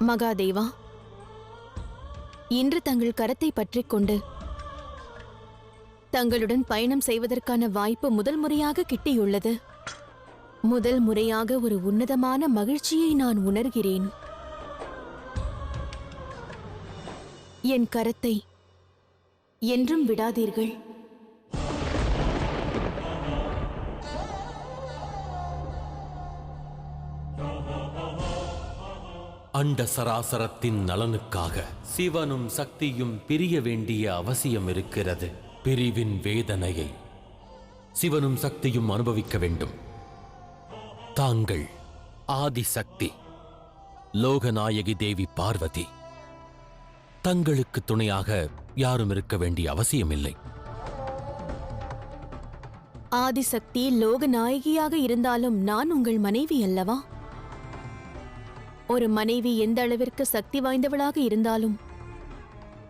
மகாதேவா, இன்று தங்கள் கரத்தை பற்றிக் கொண்டு தங்களுடன் பயணம் செய்வதற்கான வாய்ப்பு முதல் முறையாக கிட்டியுள்ளது. முதல் முறையாக ஒரு உன்னதமான மகிழ்ச்சியை நான் உணர்கிறேன். என் கரத்தை என்றும் விடாதீர்கள். அண்ட சராசரத்தின் நலனுக்காக சிவனும் சக்தியும் பிரிய வேண்டிய அவசியம் இருக்கிறது. பிரிவின் வேதனையை சிவனும் சக்தியும் அனுபவிக்க வேண்டும். தாங்கள் ஆதிசக்தி லோகநாயகி தேவி பார்வதி. தங்களுக்கு துணையாக யாரும் இருக்க வேண்டிய அவசியமில்லை. ஆதிசக்தி லோகநாயகியாக இருந்தாலும் நான் உங்கள் மனைவி அல்லவா? ஒரு மனைவி எந்த அளவிற்கு சக்தி வாய்ந்தவளாக இருந்தாலும்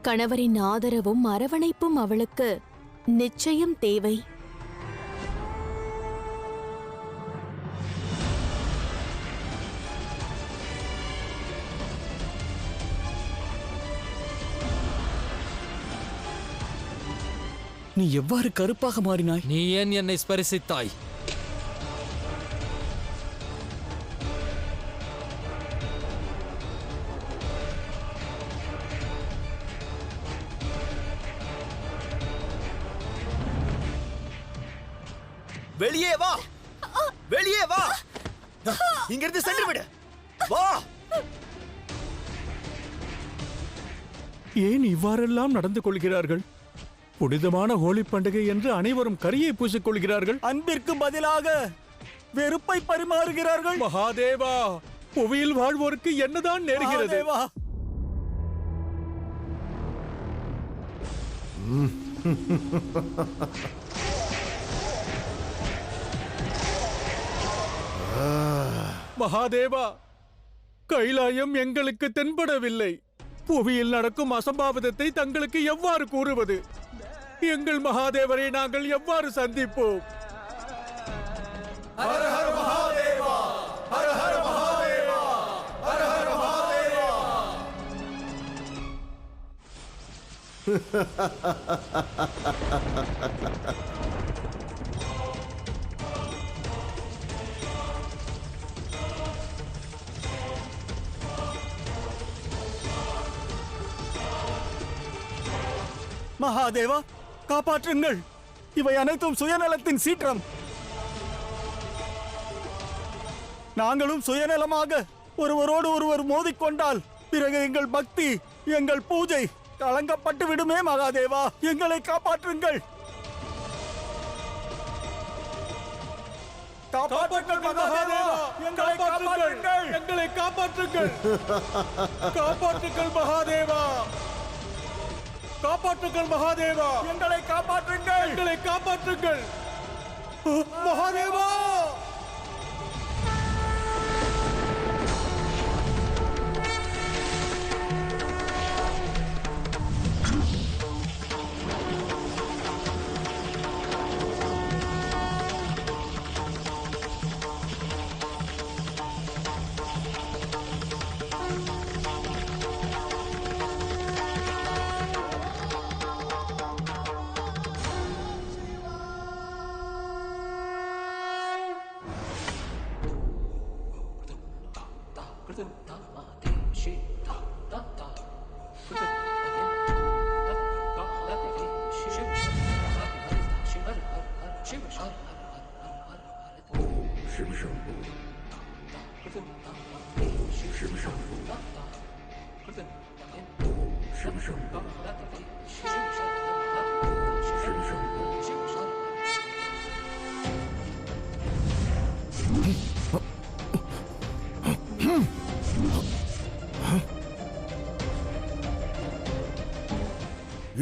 கணவரின் ஆதரவும் அரவணைப்பும் அவளுக்கு நிச்சயம் தேவை. நீ எவ்வாறு கருப்பாக மாறினாய்? நீ ஏன் என்னை ஸ்பரிசித்தாய்? வெளியே வா, வெளியே வா, இங்கிருந்து சென்று விடு. வா. ஏன் இவ்வாறெல்லாம் நடந்து கொள்கிறார்கள்? புனிதமான ஹோலி பண்டிகை என்று அனைவரும் கரியை பூசிக் கொள்கிறார்கள். அன்பிற்கு பதிலாக வெறுப்பை பரிமாறுகிறார்கள். மகாதேவா, புவியில் வாழ்வோருக்கு என்னதான் நேருகிறது? மகாதேவா, கைலாயம் எங்களுக்கு தென்படவில்லை. புவியில் நடக்கும் அசம்பாவிதத்தை தங்களுக்கு எவ்வாறு கூறுவது? எங்கள் மகாதேவரை நாங்கள் எவ்வாறு சந்திப்போம்? ஹர ஹர மகாதேவா, ஹர ஹர மகாதேவா, ஹர ஹர மகாதேவா. மகாதேவா, காப்பாற்றுங்கள். இவை அனைத்தும் சுயநலத்தின் சீற்றம். நாங்களும் சுயநலமாக ஒருவரோடு ஒருவர் மோதிக்கொண்டால் பிறகு எங்கள் பக்தி, எங்கள் பூஜை கலங்கப்பட்டு விடுமே. மகாதேவா, எங்களை காப்பாற்றுங்கள். காப்பாற்றுங்கள் மகாதேவா, எங்களை காப்பாற்றுங்கள். எங்களை காப்பாற்றுங்கள். காப்பாற்றுங்கள் மகாதேவா, காப்பாற்றுங்கள் மகாதேவா, எங்களை காப்பாற்றுங்கள். எங்களை காப்பாற்றுங்கள் மகாதேவா.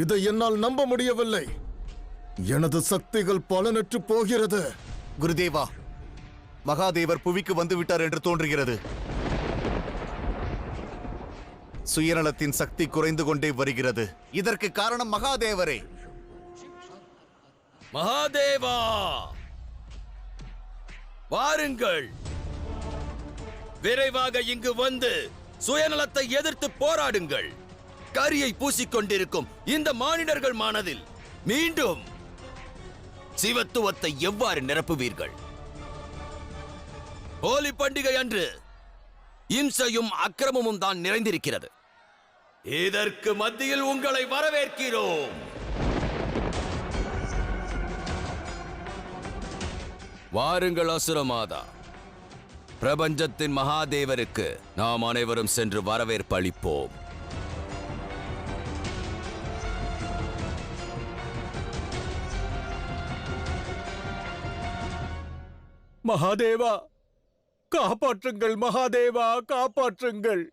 இதை என்னால் நம்ப முடியவில்லை. எனது சக்திகள் பலனற்று போகிறது. குருதேவா, மகாதேவர் புவிக்கு வந்துவிட்டார் என்று தோன்றுகிறது. சுயநலத்தின் சக்தி குறைந்து கொண்டே வருகிறது. இதற்கு காரணம் மகாதேவரே. மகாதேவா, வாருங்கள். விரைவாக இங்கு வந்து சுயநலத்தை எதிர்த்து போராடுங்கள். கரியை பூசிக்கொண்டிருக்கும் இந்த மானிடர்கள் மனதில் மீண்டும் சிவத்துவத்தை எவ்வாறு நிரப்புவீர்கள்? ஹோலி பண்டிகை அன்று இம்சையும் அக்கிரமமும் தான் நிறைந்திருக்கிறது. இதற்கு மத்தியில் உங்களை வரவேற்கிறோம். வாருங்கள் அசுரமாதா. பிரபஞ்சத்தின் மகாதேவருக்கு நாம் அனைவரும் சென்று வரவேற்பு அளிப்போம். மகாதேவா காப்பாற்றுங்கள், மகாதேவா காப்பாற்றுங்கள்.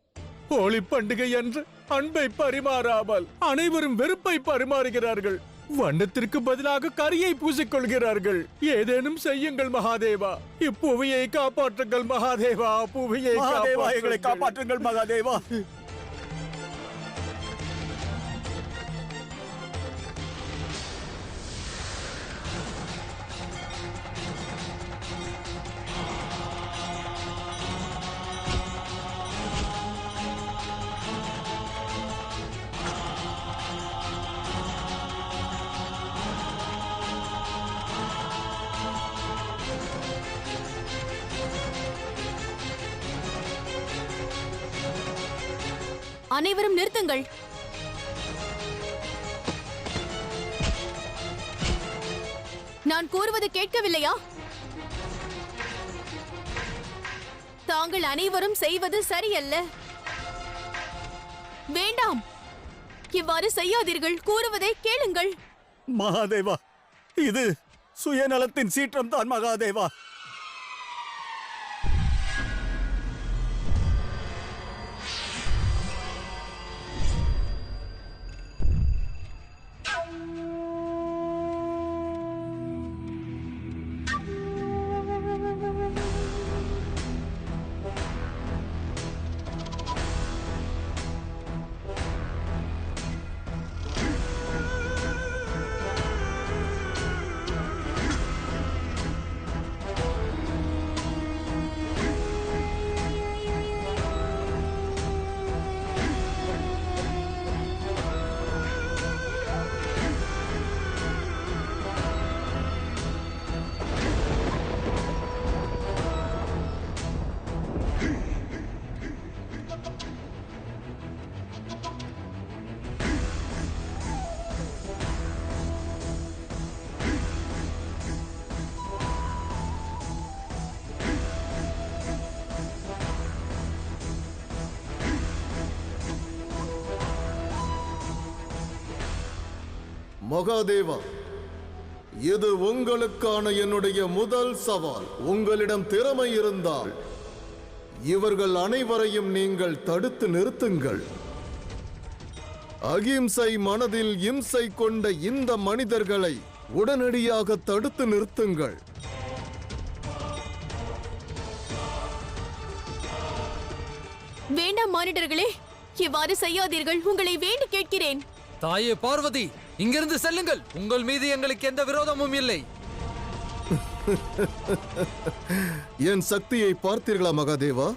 ஹோலி பண்டிகை அன்று அன்பை பரிமாறாமல் அனைவரும் வெறுப்பை பரிமாறுகிறார்கள். வண்ணத்திற்கு பதிலாக கரியை பூசிக்கொள்கிறார்கள். ஏதேனும் செய்யுங்கள் மகாதேவா. இப்புவியை காப்பாற்றுங்கள் மகாதேவா. புவியை மகாதேவா, எங்களை காப்பாற்றுங்கள் மகாதேவா. அனைவரும் நிறுத்துங்கள். நான் கூறுவது கேட்கவில்லையா? தாங்கள் அனைவரும் செய்வது சரியல்ல. வேண்டாம், இவ்வாறு செய்யாதீர்கள். கூறுவதை கேளுங்கள். மகாதேவா, இது சுயநலத்தின் சீற்றம் தான் மகாதேவா. மகாதேவா, இது உங்களுக்கான என்னுடைய முதல் சவால். உங்களிடம் திறமை இருந்தால் இவர்கள் அனைவரையும் நீங்கள் தடுத்து நிறுத்துங்கள். அகிம்சை மனதில் இம்சை கொண்ட இந்த மனிதர்களை உடனடியாக தடுத்து நிறுத்துங்கள். வேண்டாம் மானிடர்களே, இவ்வாறு செய்யாதீர்கள். உங்களை வேண்டி கேட்கிறேன். தாயே பார்வதி, இங்கிருந்து செல்லுங்கள். உங்கள் மீது எங்களுக்கு எந்த விரோதமும் இல்லை. என் சக்தியை பார்த்தீர்களா மகாதேவா?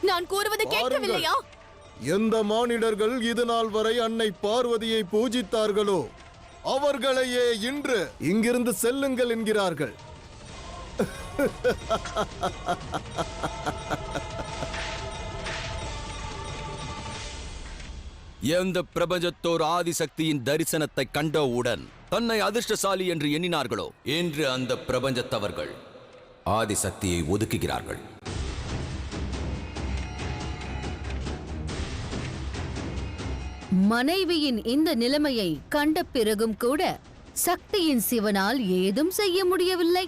நான் கூறுவது கேட்கவில்லையா? எந்த மானிடர்கள் இது நாள் வரை அன்னை பார்வதியை பூஜித்தார்களோ அவர்களையே இன்று இங்கிருந்து செல்லுங்கள் என்கிறார்கள். எந்த பிரபஞ்சத்தோர் ஆதிசக்தியின் தரிசனத்தை கண்டவுடன் தன்னை அதிர்ஷ்டசாலி என்று எண்ணினார்களோ, இன்று அந்த பிரபஞ்சத்தவர்கள் ஆதிசக்தியை ஒதுக்குகிறார்கள். மனைவியின் இந்த நிலைமையை கண்ட பிறகும் கூட சக்தியின் சிவனால் ஏதும் செய்ய முடியவில்லை.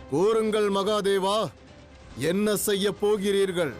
கூறுங்கள் மகாதேவா, என்ன செய்ய போகிறீர்கள்?